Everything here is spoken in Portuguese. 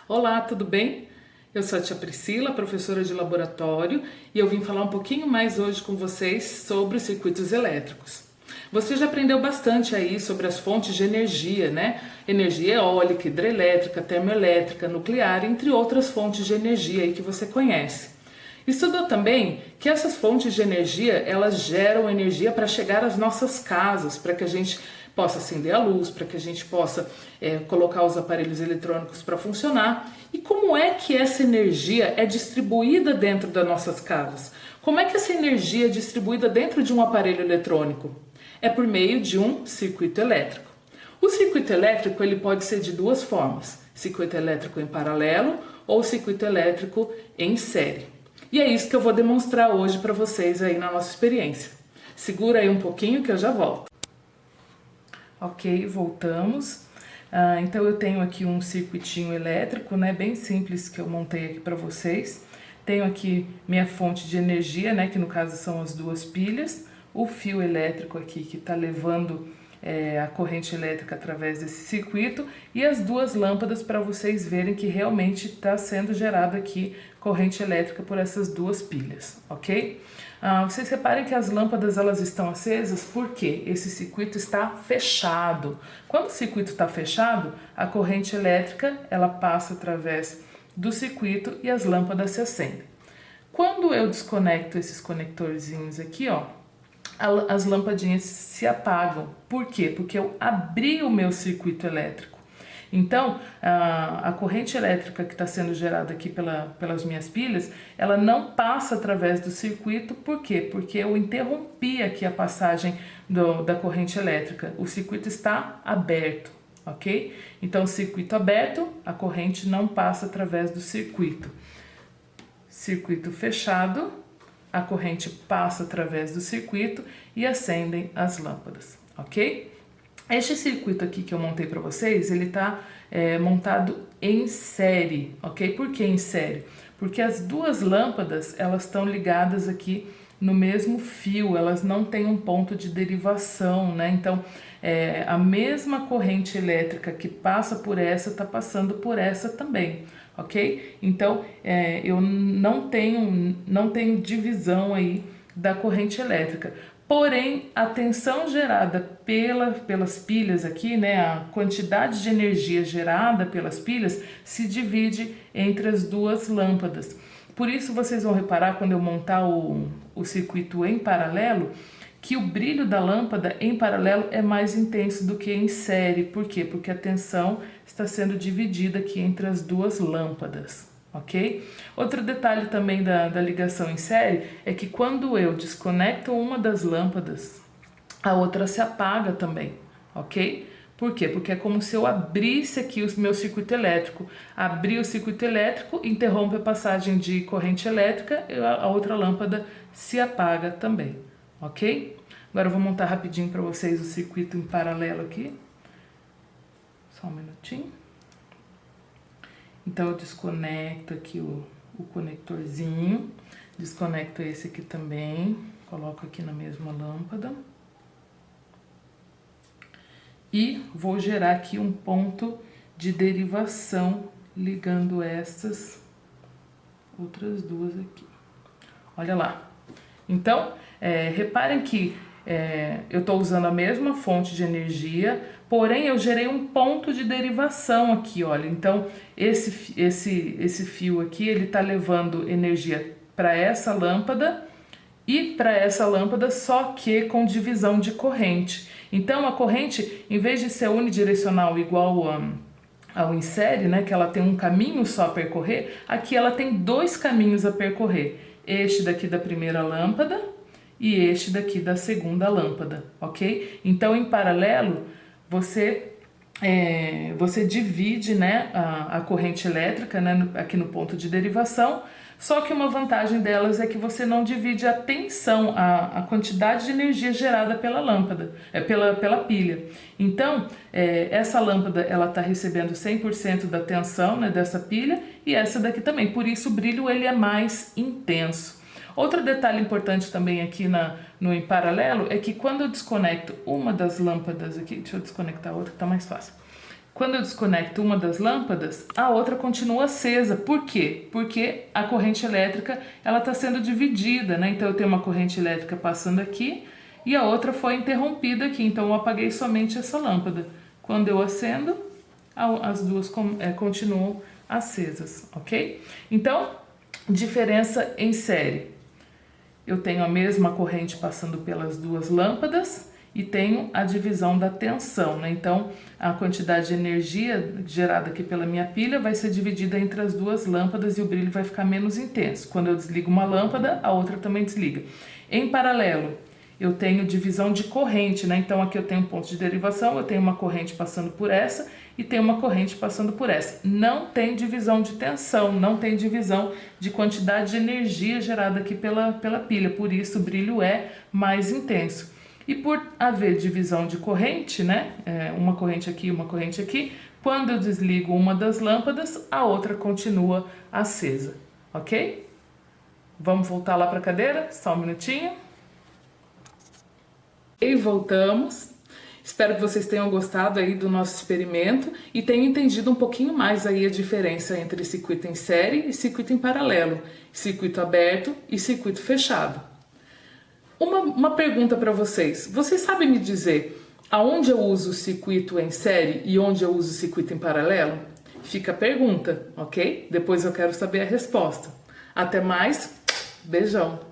Olá, tudo bem? Eu sou a tia Priscila, professora de laboratório, e eu vim falar um pouquinho mais hoje com vocês sobre os circuitos elétricos. Você já aprendeu bastante aí sobre as fontes de energia, né? Energia eólica, hidrelétrica, termoelétrica, nuclear, entre outras fontes de energia aí que você conhece. Estudou também que essas fontes de energia, elas geram energia para chegar às nossas casas, para que a gente possa acender a luz, para que a gente possa colocar os aparelhos eletrônicos para funcionar. E como é que essa energia é distribuída dentro das nossas casas? Como é que essa energia é distribuída dentro de um aparelho eletrônico? É por meio de um circuito elétrico. O circuito elétrico ele pode ser de duas formas: circuito elétrico em paralelo ou circuito elétrico em série. E é isso que eu vou demonstrar hoje para vocês aí na nossa experiência. Segura aí um pouquinho que eu já volto. Ok, voltamos. Então eu tenho aqui um circuitinho elétrico, né, bem simples que eu montei aqui para vocês. Tenho aqui minha fonte de energia, né, que no caso são as duas pilhas. O fio elétrico aqui que está levando a corrente elétrica através desse circuito e as duas lâmpadas para vocês verem que realmente está sendo gerada aqui corrente elétrica por essas duas pilhas, ok? Vocês reparem que as lâmpadas elas estão acesas porque esse circuito está fechado. Quando o circuito está fechado, a corrente elétrica ela passa através do circuito e as lâmpadas se acendem. Quando eu desconecto esses conectorzinhos aqui, ó, as lampadinhas se apagam. Por quê? Porque eu abri o meu circuito elétrico. Então, a corrente elétrica que está sendo gerada aqui pelas minhas pilhas, ela não passa através do circuito. Por quê? Porque eu interrompi aqui a passagem da corrente elétrica. O circuito está aberto, ok? Então, circuito aberto, a corrente não passa através do circuito. Circuito fechado, a corrente passa através do circuito e acendem as lâmpadas, ok? Este circuito aqui que eu montei para vocês, ele está montado em série, ok? Por que em série? Porque as duas lâmpadas, elas estão ligadas aqui no mesmo fio, elas não têm um ponto de derivação, né? Então, a mesma corrente elétrica que passa por essa, está passando por essa também, ok? Então, eu não tenho divisão aí da corrente elétrica. Porém, a tensão gerada pelas pilhas aqui, né, a quantidade de energia gerada pelas pilhas se divide entre as duas lâmpadas. Por isso, vocês vão reparar quando eu montar o circuito em paralelo, que o brilho da lâmpada em paralelo é mais intenso do que em série. Por quê? Porque a tensão está sendo dividida aqui entre as duas lâmpadas, ok? Outro detalhe também da ligação em série é que quando eu desconecto uma das lâmpadas, a outra se apaga também, ok? Por quê? Porque é como se eu abrisse aqui o meu circuito elétrico. Abrir o circuito elétrico, interrompe a passagem de corrente elétrica e a outra lâmpada se apaga também, ok? Agora eu vou montar rapidinho para vocês o circuito em paralelo aqui. Só um minutinho. Então eu desconecto aqui o conectorzinho, desconecto esse aqui também, coloco aqui na mesma lâmpada. E vou gerar aqui um ponto de derivação ligando essas outras duas aqui. Olha lá. Então, reparem que eu estou usando a mesma fonte de energia, porém eu gerei um ponto de derivação aqui, olha. Então, esse fio aqui, ele está levando energia para essa lâmpada e para essa lâmpada, só que com divisão de corrente. Então, a corrente, em vez de ser unidirecional igual ao em série, né, que ela tem um caminho só a percorrer, aqui ela tem dois caminhos a percorrer. Este daqui da primeira lâmpada e este daqui da segunda lâmpada, ok? Então, em paralelo, você divide, né, a corrente elétrica, né, aqui no ponto de derivação, só que uma vantagem delas é que você não divide a tensão, a quantidade de energia gerada pela lâmpada, pela pilha. Então, essa lâmpada ela está recebendo 100% da tensão, né, dessa pilha, e essa daqui também, por isso o brilho ele é mais intenso. Outro detalhe importante também aqui no em paralelo é que quando eu desconecto uma das lâmpadas aqui, deixa eu desconectar a outra que está mais fácil. Quando eu desconecto uma das lâmpadas, a outra continua acesa. Por quê? Porque a corrente elétrica ela está sendo dividida, né? Então eu tenho uma corrente elétrica passando aqui e a outra foi interrompida aqui. Então eu apaguei somente essa lâmpada. Quando eu acendo, as duas continuam acesas, ok? Então, diferença em série. Eu tenho a mesma corrente passando pelas duas lâmpadas e tenho a divisão da tensão, né? Então, a quantidade de energia gerada aqui pela minha pilha vai ser dividida entre as duas lâmpadas e o brilho vai ficar menos intenso. Quando eu desligo uma lâmpada, a outra também desliga. Em paralelo, eu tenho divisão de corrente, né? Então, aqui eu tenho um ponto de derivação, eu tenho uma corrente passando por essa e tenho uma corrente passando por essa. Não tem divisão de tensão, não tem divisão de quantidade de energia gerada aqui pela pilha, por isso o brilho é mais intenso. E por haver divisão de corrente, né, uma corrente aqui, quando eu desligo uma das lâmpadas, a outra continua acesa, ok? Vamos voltar lá para a cadeira? Só um minutinho. E voltamos. Espero que vocês tenham gostado aí do nosso experimento e tenham entendido um pouquinho mais aí a diferença entre circuito em série e circuito em paralelo, circuito aberto e circuito fechado. Uma pergunta para vocês. Vocês sabem me dizer aonde eu uso o circuito em série e onde eu uso o circuito em paralelo? Fica a pergunta, ok? Depois eu quero saber a resposta. Até mais, beijão!